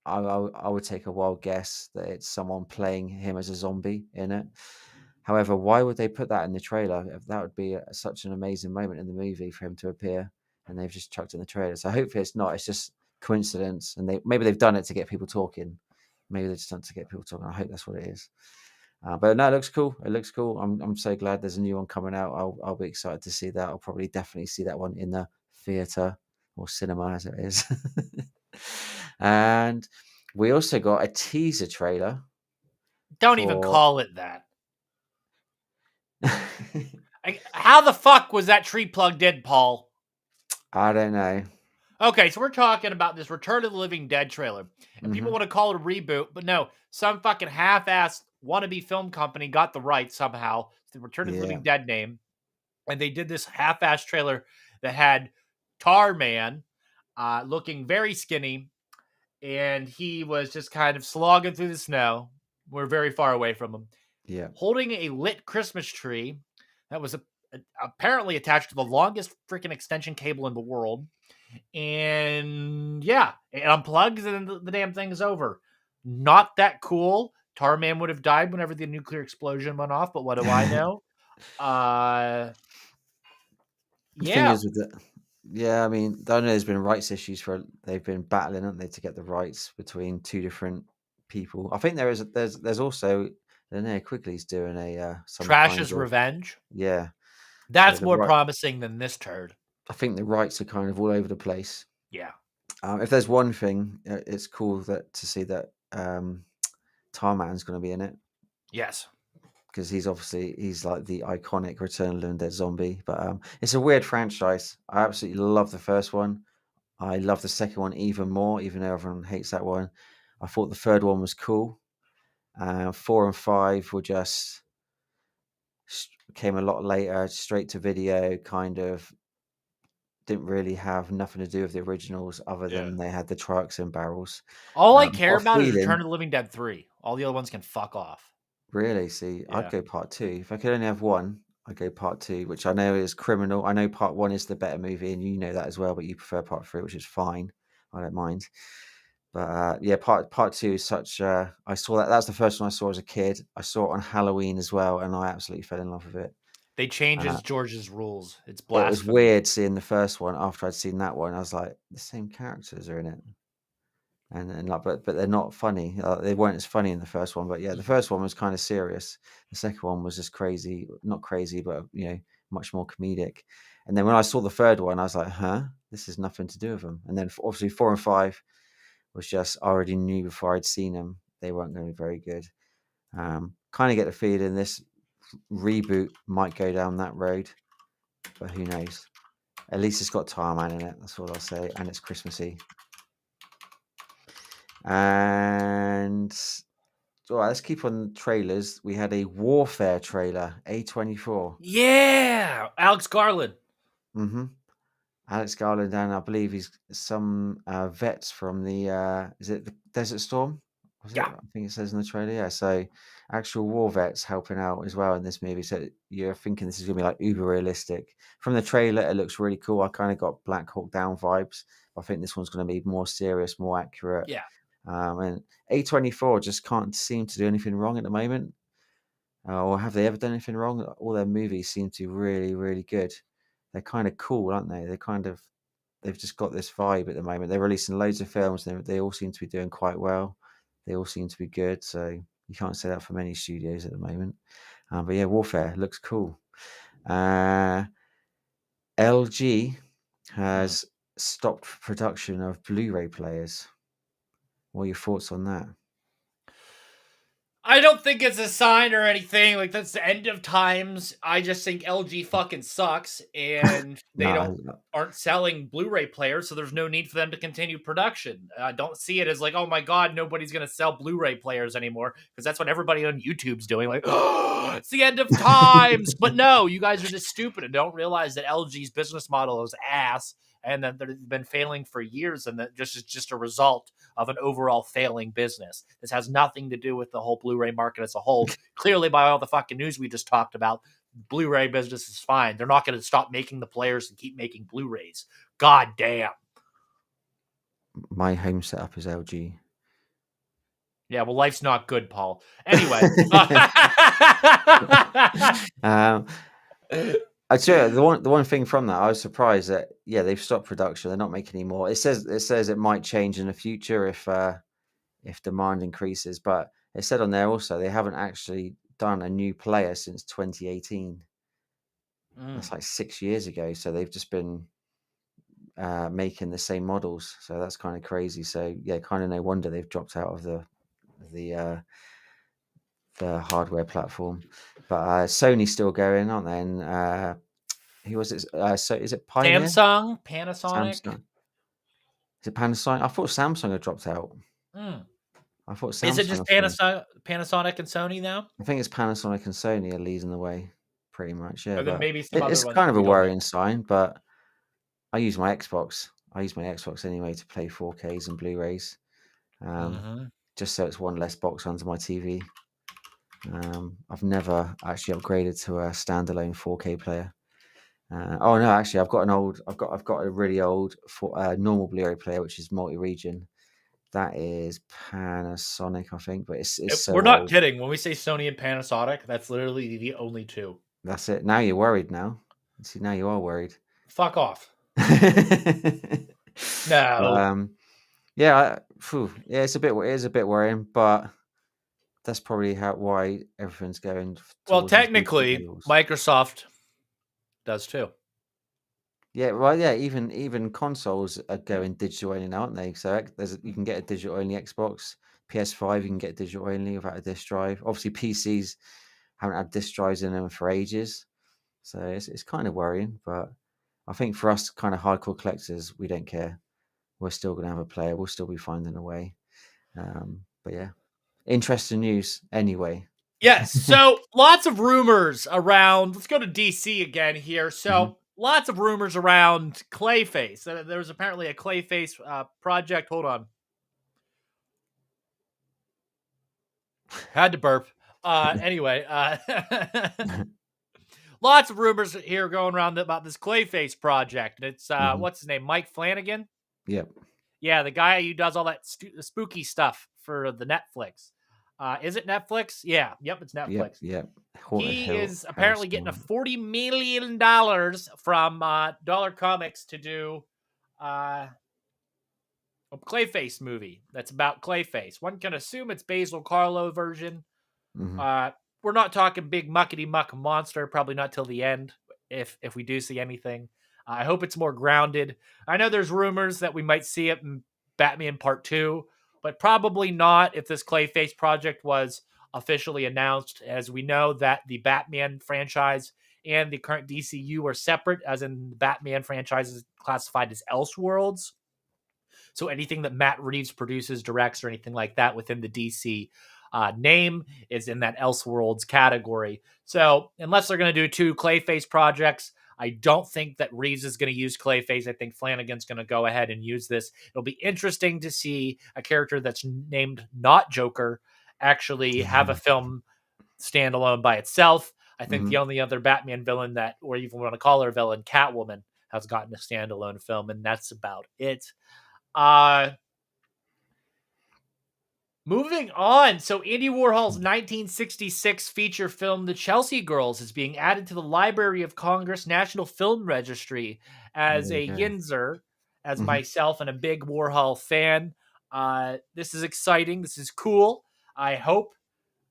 [SPEAKER 2] I would take a wild guess that it's someone playing him as a zombie in it. However, why would they put that in the trailer? That would be such an amazing moment in the movie for him to appear, and they've just chucked it in the trailer. So hopefully it's not. It's just coincidence, and maybe they've done it to get people talking. Maybe they just done it to get people talking. I hope that's what it is. But no, it looks cool. It looks cool. I'm so glad there's a new one coming out. I'll be excited to see that. I'll probably definitely see that one in the theater or cinema as it is. And we also got a teaser trailer
[SPEAKER 1] Don't even
[SPEAKER 2] for.
[SPEAKER 1] call it that. How the fuck was that tree plug dead, Paul?
[SPEAKER 2] I don't know.
[SPEAKER 1] Okay, so we're talking about this Return of the Living Dead trailer, and people
[SPEAKER 2] Hmm.
[SPEAKER 1] want to call it a reboot, but no, some fucking half-assed wannabe film company got the rights somehow, the Return of the
[SPEAKER 2] Yeah,
[SPEAKER 1] Living Dead name, and they did this half-assed trailer that had Tar Man looking very skinny, and he was just kind of slogging through the snow. We're very far away from him,
[SPEAKER 2] yeah,
[SPEAKER 1] holding a lit Christmas tree that was apparently attached to the longest freaking extension cable in the world. And yeah, it unplugs and the damn thing is over. Not that cool. Tarman would have died whenever the nuclear explosion went off, but what do I know?
[SPEAKER 2] The thing
[SPEAKER 1] Yeah.
[SPEAKER 2] is with the yeah, I mean, I know there's been rights issues for they've been battling, haven't they, to get the rights between two different people. I think there's also I don't know, Quigley's doing a some kind
[SPEAKER 1] Trash's
[SPEAKER 2] of
[SPEAKER 1] Revenge.
[SPEAKER 2] yeah. So
[SPEAKER 1] That's more promising than this turd.
[SPEAKER 2] I think the rights are kind of all over the place.
[SPEAKER 1] Yeah.
[SPEAKER 2] If there's one thing, it's cool that to see that Tarman's going to be in it
[SPEAKER 1] Yes.
[SPEAKER 2] because he's like the iconic Return of the Living Dead zombie. But it's a weird franchise. I absolutely love the first one. I love the second one even more, even though everyone hates that one. I thought the third one was cool. 4 and 5 were just came a lot later, straight to video, kind of didn't really have nothing to do with the originals other
[SPEAKER 1] Yeah.
[SPEAKER 2] than they had the trucks and barrels.
[SPEAKER 1] All I
[SPEAKER 2] I've got
[SPEAKER 1] care
[SPEAKER 2] a
[SPEAKER 1] about is
[SPEAKER 2] feeling,
[SPEAKER 1] Return of the Living Dead 3. All the other ones can fuck off.
[SPEAKER 2] really, see, I'd
[SPEAKER 1] Yeah.
[SPEAKER 2] go part 2. If I could only have one, I'd go part 2, which I know is criminal. I know part 1 is the better movie, and you know that as well, but you prefer part 3, which is fine. I don't mind. But yeah, part 2 is such. I saw that. That's the first one I saw as a kid. I saw it on Halloween as well, and I absolutely fell in love with it.
[SPEAKER 1] They changes George's rules. It's
[SPEAKER 2] It was
[SPEAKER 1] blasphemy.
[SPEAKER 2] weird seeing the first one after I'd seen that one. I was like, the same characters are in it. And like, but they're not funny. They weren't as funny in the first one, but yeah, the first one was kind of serious. The second one was just crazy, not crazy, but much more comedic. And then when I saw the third one, I was like, huh, this is nothing to do with them. And then obviously 4 and 5 was just I already knew before I'd seen them they weren't going to be very good. Kind of get the feeling this reboot might go down that road, but who knows? At least it's got Tarman in it. That's all I'll say, and it's Christmassy. And all right, let's keep on trailers. We had a Warfare trailer, A24.
[SPEAKER 1] Yeah. Alex Garland.
[SPEAKER 2] Mm-hmm. Alex Garland, and I believe he's some vets from the is it the Desert Storm? Was it?
[SPEAKER 1] Yeah.
[SPEAKER 2] I think it says in the trailer. Yeah, so actual war vets helping out as well in this movie. So you're thinking this is gonna be like uber realistic. From the trailer, it looks really cool. I kind of got Black Hawk Down vibes. I think this one's gonna be more serious, more accurate.
[SPEAKER 1] Yeah.
[SPEAKER 2] And A24 just can't seem to do anything wrong at the moment. Or have they ever done anything wrong? All their movies seem to be really, really good. They're kind of cool, aren't they? They've just got this vibe at the moment. They're releasing loads of films. They all seem to be doing quite well. They all seem to be good. So you can't say that for many studios at the moment. But yeah, Warfare looks cool. LG has stopped production of Blu-ray players. What are your thoughts on that?
[SPEAKER 1] I don't think it's a sign or anything. Like, that's the end of times. I just think LG fucking sucks, and they
[SPEAKER 2] No,
[SPEAKER 1] aren't selling Blu-ray players, so there's no need for them to continue production. I don't see it as like, oh my god, nobody's gonna sell Blu-ray players anymore, because that's what everybody on YouTube's doing. Like, oh, it's the end of times. But no, you guys are just stupid and don't realize that LG's business model is ass, and that they've been failing for years, and that just is just a result of an overall failing business. This has nothing to do with the whole Blu-ray market as a whole. Clearly, by all the fucking news we just talked about, Blu-ray business is fine. They're not going to stop making the players and keep making Blu-rays. God damn.
[SPEAKER 2] my home setup is LG.
[SPEAKER 1] Yeah, well, life's not good, Paul. Anyway.
[SPEAKER 2] I tell you, the one thing from that, I was surprised that they've stopped production. They're not making any more. It says it might change in the future if demand increases, but it said on there also they haven't actually done a new player since 2018. That's like 6 years ago. So they've just been making the same models. So that's kind of crazy. So yeah, kind of no wonder they've dropped out of the hardware platform. But Sony's still going, aren't they? And who was it? So is it Pioneer?
[SPEAKER 1] Samsung, Panasonic.
[SPEAKER 2] Samsung. Is it Panasonic? I thought Samsung had dropped out. I thought Samsung.
[SPEAKER 1] Is it just Panasonic and Sony now?
[SPEAKER 2] I think it's Panasonic and Sony are leading the way, pretty much. Yeah,
[SPEAKER 1] Or then
[SPEAKER 2] but
[SPEAKER 1] maybe some other
[SPEAKER 2] it's
[SPEAKER 1] ones
[SPEAKER 2] kind of a
[SPEAKER 1] we don't know.
[SPEAKER 2] worrying sign. But I use my Xbox. I use my Xbox anyway to play 4Ks and Blu-rays, just so it's one less box under my TV. I've never actually upgraded to a standalone 4K player. Oh no, actually, I've got a really old normal Blu-ray player which is multi-region. That is Panasonic, I think, but it's so
[SPEAKER 1] We're not
[SPEAKER 2] old.
[SPEAKER 1] kidding. When we say Sony and Panasonic, that's literally the only two.
[SPEAKER 2] That's it. Now you're worried now. See, now you are worried.
[SPEAKER 1] Fuck off.
[SPEAKER 2] But
[SPEAKER 1] No.
[SPEAKER 2] yeah, yeah, it is a bit worrying, but that's probably why everything's going
[SPEAKER 1] Well,
[SPEAKER 2] towards these digital
[SPEAKER 1] technically,
[SPEAKER 2] labels.
[SPEAKER 1] Microsoft does too.
[SPEAKER 2] Yeah, well, yeah, even consoles are going digital only now, aren't they? So you can get a digital only Xbox, PS5, you can get digital only without a disc drive. Obviously, PCs haven't had disc drives in them for ages, so it's kind of worrying. But I think for us, kind of hardcore collectors, we don't care. We're still going to have a player. We'll still be finding a way. But yeah, interesting news anyway.
[SPEAKER 1] Yes. So lots of rumors around. Let's go to DC again here.
[SPEAKER 2] Hmm.
[SPEAKER 1] So lots of rumors around Clayface. There was apparently a Clayface project. Hold on. Had to burp. Anyway, lots of rumors here going around about this Clayface project. It's
[SPEAKER 2] Hmm.
[SPEAKER 1] what's his name? Mike Flanagan.
[SPEAKER 2] Yep.
[SPEAKER 1] Yeah, the guy who does all that spooky stuff for the Netflix. Is it Netflix? Yeah. Yep, it's
[SPEAKER 2] Yep.
[SPEAKER 1] Netflix.
[SPEAKER 2] Yep.
[SPEAKER 1] He is apparently getting a
[SPEAKER 2] Hellspawn.
[SPEAKER 1] $40 million from Dollar Comics to do a Clayface movie that's about Clayface. One can assume it's Basil Carlo version.
[SPEAKER 2] Hmm.
[SPEAKER 1] We're not talking big muckety muck monster. Probably not till the end, if we do see anything. I hope it's more grounded. I know there's rumors that we might see it in Batman Part 2, but probably not if this Clayface project was officially announced, as we know that the Batman franchise and the current DCU are separate, as in the Batman franchise is classified as Elseworlds. So anything that Matt Reeves produces, directs, or anything like that within the DC name is in that Elseworlds category. So unless they're going to do two Clayface projects, I don't think that Reeves is going to use Clayface. I think Flanagan's going to go ahead and use this. It'll be interesting to see a character that's named not Joker actually have a film standalone by itself. I think
[SPEAKER 2] Hmm.
[SPEAKER 1] the only other Batman villain that, or even want to call her villain, Catwoman, has gotten a standalone film, and that's about it. Uh, Moving on. So Andy Warhol's 1966 feature film The Chelsea Girls is being added to the Library of Congress National Film Registry. As
[SPEAKER 2] There you
[SPEAKER 1] a
[SPEAKER 2] go.
[SPEAKER 1] Yinzer, as
[SPEAKER 2] Hmm.
[SPEAKER 1] myself and a big Warhol fan, this is exciting. This is cool. I hope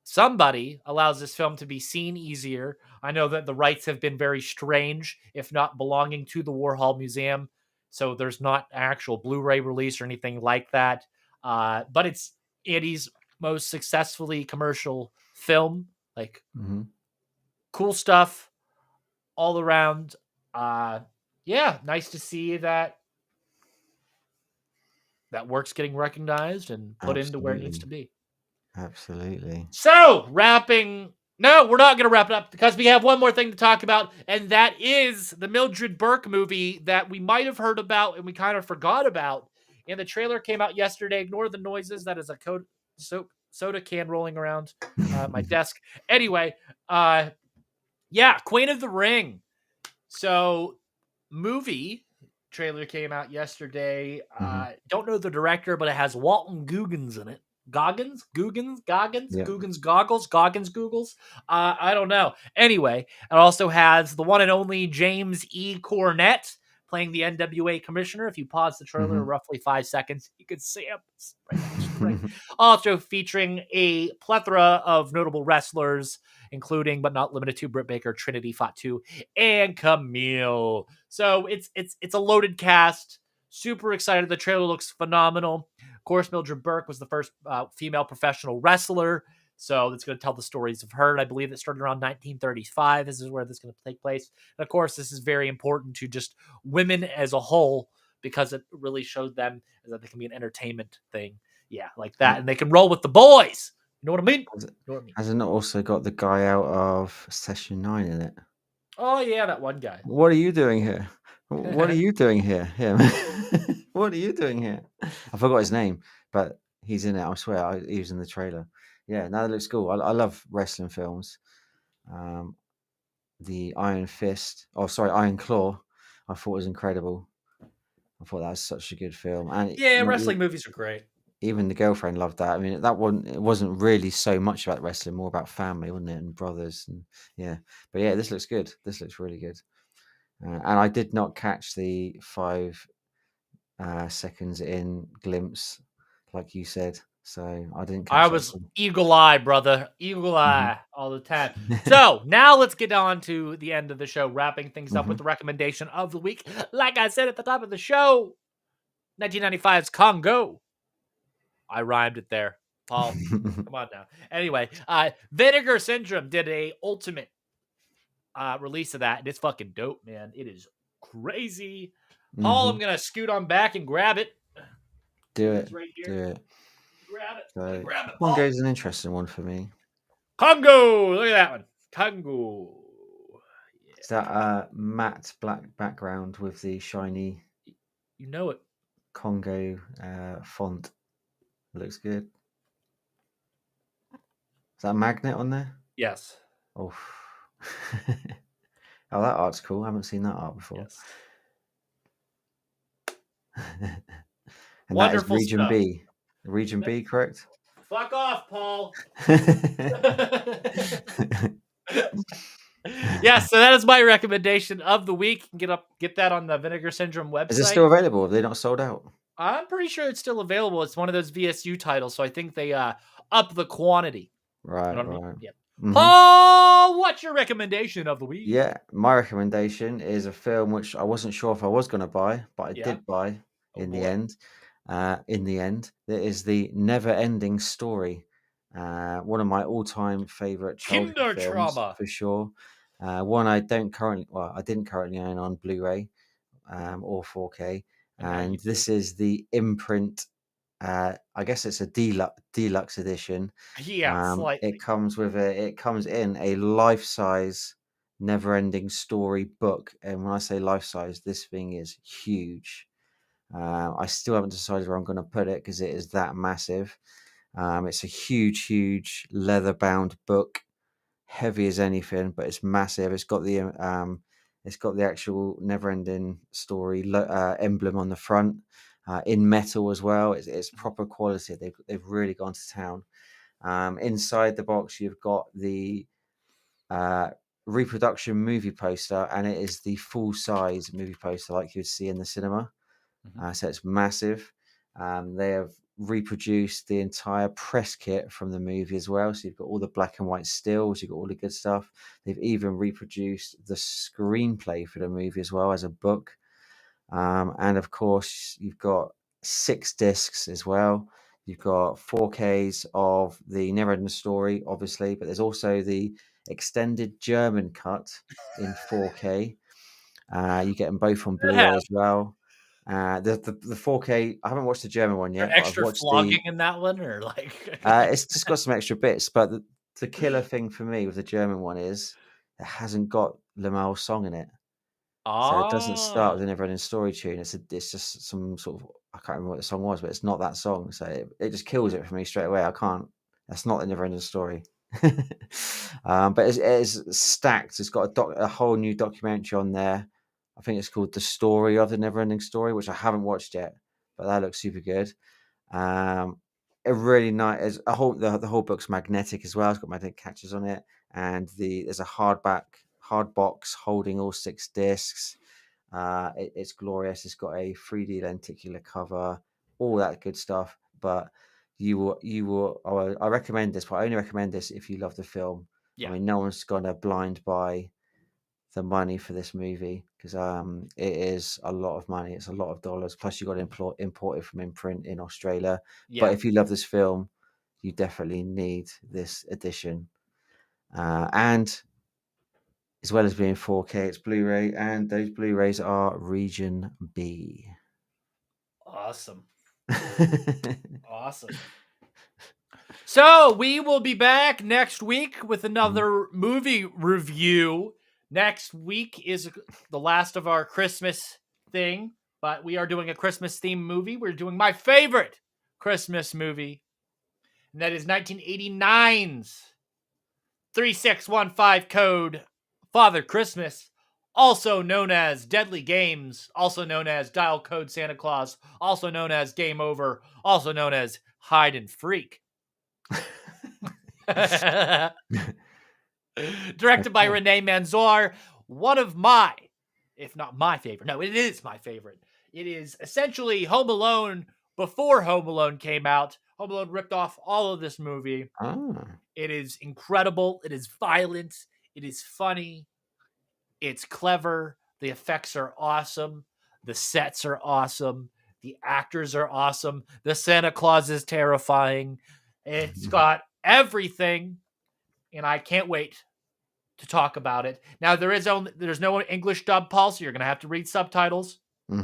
[SPEAKER 1] somebody allows this film to be seen easier. I know that the rights have been very strange, if not belonging to the Warhol Museum. So there's not actual Blu-ray release or anything like that. But it's Andy's most successfully commercial film. Like,
[SPEAKER 2] Hmm.
[SPEAKER 1] cool stuff all around. Uh, yeah, nice to see that work's getting recognized and put into where it needs
[SPEAKER 2] Absolutely.
[SPEAKER 1] to be.
[SPEAKER 2] Absolutely.
[SPEAKER 1] So, wrapping. No, we're not going to wrap it up because we have one more thing to talk about, and that is the Mildred Burke movie that we might have heard about and we kind of forgot about. And the trailer came out yesterday. Ignore the noises. That is a soda can rolling around my desk. Anyway, yeah, Queen of the Ring. So, movie trailer came out yesterday.
[SPEAKER 2] Hmm.
[SPEAKER 1] Don't know the director, but it has Walton Goggins in it.
[SPEAKER 2] Yep.
[SPEAKER 1] Goggins, Googles. I don't know. Anyway, it also has the one and only James E. Cornette playing the NWA commissioner. If you pause the trailer
[SPEAKER 2] Hmm.
[SPEAKER 1] roughly 5 seconds, you can see him right on the screen. Also featuring a plethora of notable wrestlers, including but not limited to Britt Baker, Trinity Fatu, and Camille. So it's a loaded cast. Super excited. The trailer looks phenomenal. Of course, Mildred Burke was the first female professional wrestler. So it's going to tell the stories of her. And I believe it started around 1935. This is where this is going to take place. And of course, this is very important to just women as a whole because it really showed them that they can be an entertainment thing. Yeah, like that. And they can roll with the boys. You know what I mean?
[SPEAKER 2] Has
[SPEAKER 1] You know what I mean?
[SPEAKER 2] has it not also got the guy out of Session 9 in it?
[SPEAKER 1] Oh, yeah, that one guy.
[SPEAKER 2] What are you doing here? What are you doing here? Him. What are you doing here? I forgot his name, but he's in it. I swear, he was in the trailer. Yeah, no, that looks cool. I love wrestling films. Um, the Iron Fist, oh sorry, Iron Claw, I thought was incredible. I thought that was such a good film, and
[SPEAKER 1] Yeah, wrestling movies are great.
[SPEAKER 2] even the girlfriend loved that. I mean, that one, it wasn't really so much about wrestling, more about family, wasn't it, and brothers, and yeah. But yeah, this looks good. This looks really good. And I did not catch the 5 seconds in glimpse, like you said, so I didn't
[SPEAKER 1] I
[SPEAKER 2] catch that.
[SPEAKER 1] was eagle eye, brother. Eagle
[SPEAKER 2] Mhm.
[SPEAKER 1] eye all the time. So now let's get on to the end of the show, wrapping things up with
[SPEAKER 2] Mhm.
[SPEAKER 1] the recommendation of the week. Like I said at the top of the show, 1995's Congo. I rhymed it there, Paul. Come on now. Anyway, Vinegar Syndrome did a ultimate release of that, and it's fucking dope, man. It is crazy. Paul, I'm
[SPEAKER 2] Mhm.
[SPEAKER 1] gonna scoot on back and grab it.
[SPEAKER 2] Do
[SPEAKER 1] It's
[SPEAKER 2] it.
[SPEAKER 1] right here.
[SPEAKER 2] Do it.
[SPEAKER 1] Grab it. Let me
[SPEAKER 2] So
[SPEAKER 1] grab it,
[SPEAKER 2] Congo
[SPEAKER 1] Paul.
[SPEAKER 2] is an interesting one for me.
[SPEAKER 1] Congo. Look at that one. Congo.
[SPEAKER 2] It's that matte black background with the shiny
[SPEAKER 1] You know it.
[SPEAKER 2] Congo font. Looks good. Is that a magnet on there?
[SPEAKER 1] Yes.
[SPEAKER 2] Oh. Oh, that art's cool. I haven't seen that art before.
[SPEAKER 1] Yes.
[SPEAKER 2] And that is
[SPEAKER 1] Wonderful
[SPEAKER 2] Region
[SPEAKER 1] stuff.
[SPEAKER 2] B. Region B, correct?
[SPEAKER 1] Fuck off, Paul. Yeah, so that is my recommendation of the week. Get that on the Vinegar Syndrome
[SPEAKER 2] Is it
[SPEAKER 1] website.
[SPEAKER 2] still available? Have they not sold out?
[SPEAKER 1] I'm pretty sure it's still available. It's one of those VSU titles, so I think they up the quantity. You
[SPEAKER 2] Right,
[SPEAKER 1] know what I mean?
[SPEAKER 2] right.
[SPEAKER 1] Yeah.
[SPEAKER 2] Hmm.
[SPEAKER 1] Paul, what's your recommendation of the week?
[SPEAKER 2] Yeah, my recommendation is a film which I wasn't sure if I was going to buy, but I
[SPEAKER 1] Yeah.
[SPEAKER 2] did buy
[SPEAKER 1] Oh
[SPEAKER 2] in the
[SPEAKER 1] boy.
[SPEAKER 2] end. That is The Never Ending Story. One of my all-time favorite childhood
[SPEAKER 1] Kinder
[SPEAKER 2] films
[SPEAKER 1] trauma.
[SPEAKER 2] for sure. One I don't currently, well, I didn't currently own on Blu-ray or 4K,
[SPEAKER 1] And now you
[SPEAKER 2] and
[SPEAKER 1] do.
[SPEAKER 2] this is the imprint. I guess it's a deluxe edition.
[SPEAKER 1] Yeah,
[SPEAKER 2] It
[SPEAKER 1] slightly.
[SPEAKER 2] comes with it comes in a life-size never-ending story book, and when I say life-size, this thing is huge. I still haven't decided where I'm going to put it because it is that massive. It's a huge leather-bound book, heavy as anything, but it's massive. It's got the actual never-ending story emblem on the front, in metal as well. It's proper quality. They've really gone to town. Inside the box, you've got the uh, reproduction movie poster, and it is the full size movie poster like you'd see in the cinema.
[SPEAKER 1] Mhm.
[SPEAKER 2] So it's massive. They have reproduced the entire press kit from the movie as well. So you've got all the black and white stills, you've got all the good stuff. They've even reproduced the screenplay for the movie as well as a book. And of course, you've got 6 discs as well. You've got 4Ks of the Neverending Story, obviously, but there's also the extended German cut in 4K. You get them both on
[SPEAKER 1] Good have
[SPEAKER 2] Blu-ray as well. The 4K, I haven't watched the German one
[SPEAKER 1] there
[SPEAKER 2] yet, but I've
[SPEAKER 1] extra
[SPEAKER 2] watched the.
[SPEAKER 1] flogging in that one, or like
[SPEAKER 2] It's just got some extra bits, but the killer thing for me with the German one is it hasn't got Lamel's song in it. So it doesn't start
[SPEAKER 1] Ah.
[SPEAKER 2] with a never-ending story tune. It's just some sort of, I can't remember what the song was, but it's not that song. So it just kills it for me straight away. I can't. That's not the never-ending story. But it's stacked. It's got a whole new documentary on there. I think it's called "The Story of the Never-Ending Story," which I haven't watched yet, but that looks super good. Um, a really nice. The whole book's magnetic as well. It's got magnetic catches on it, and there's a hard box holding all 6 discs. It's glorious. It's got a 3D lenticular cover, all that good stuff. But I recommend this, but I only recommend this if you love the film. I
[SPEAKER 1] Yeah.
[SPEAKER 2] mean, no one's gonna blind buy the money for this movie because it is a lot of money. It's a lot of dollars. Plus, you got to import it from imprint in Australia. But
[SPEAKER 1] Yeah.
[SPEAKER 2] if you love this film, you definitely need this edition. And as well as being 4K, it's Blu-ray, and those Blu-rays are Region B.
[SPEAKER 1] Awesome. Awesome. So we will be back next week with another movie review. Next week is the last of our Christmas thing, but we are doing a Christmas themed movie. We're doing my favorite Christmas movie, and that is 1989's 3615 code Father Christmas. also known as Deadly Games, also known as Dial Code Santa Claus, also known as Game Over, also known as Hide and Freak. Directed by
[SPEAKER 2] Okay.
[SPEAKER 1] Renee Manzoor, one of my, if not my favorite. No, it is my favorite. It is essentially Home Alone before Home Alone came out. Home Alone ripped off all of this movie.
[SPEAKER 2] Ah.
[SPEAKER 1] It is incredible. It is violent. It is funny. It's clever. The effects are awesome. The sets are awesome. The actors are awesome. The Santa Claus is terrifying. It's got everything, and I can't wait to talk about it. Now there's no English dub, Paul, so you're gonna have to read subtitles,
[SPEAKER 2] I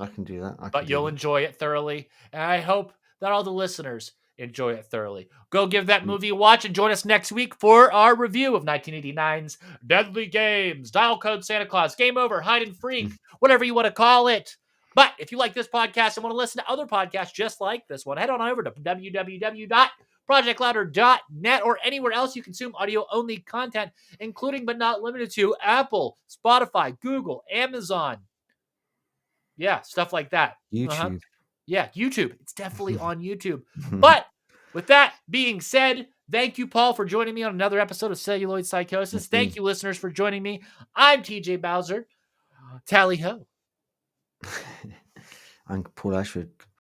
[SPEAKER 2] can do that. I can
[SPEAKER 1] but
[SPEAKER 2] do
[SPEAKER 1] you'll
[SPEAKER 2] that.
[SPEAKER 1] enjoy it thoroughly. And I hope that all the listeners enjoy it thoroughly. Go give that
[SPEAKER 2] Mm.
[SPEAKER 1] movie a watch and join us next week for our review of 1989's Deadly Games, Dial Code Santa Claus, Game Over, Hide and Freak, whatever you want to call it. But if you like this podcast and want to listen to other podcasts just like this one, head on over to www.projectlouder.net or anywhere else you consume audio-only content, including but not limited to Apple, Spotify, Google, Amazon. Yeah, stuff like that.
[SPEAKER 2] YouTube.
[SPEAKER 1] Yeah, YouTube. It's definitely on YouTube. But with that being said, thank you, Paul, for joining me on another episode of Celluloid Psychosis. Thank you, listeners, for joining me. I'm TJ Bowser. Tally ho.
[SPEAKER 2] I'm Paul Ashford.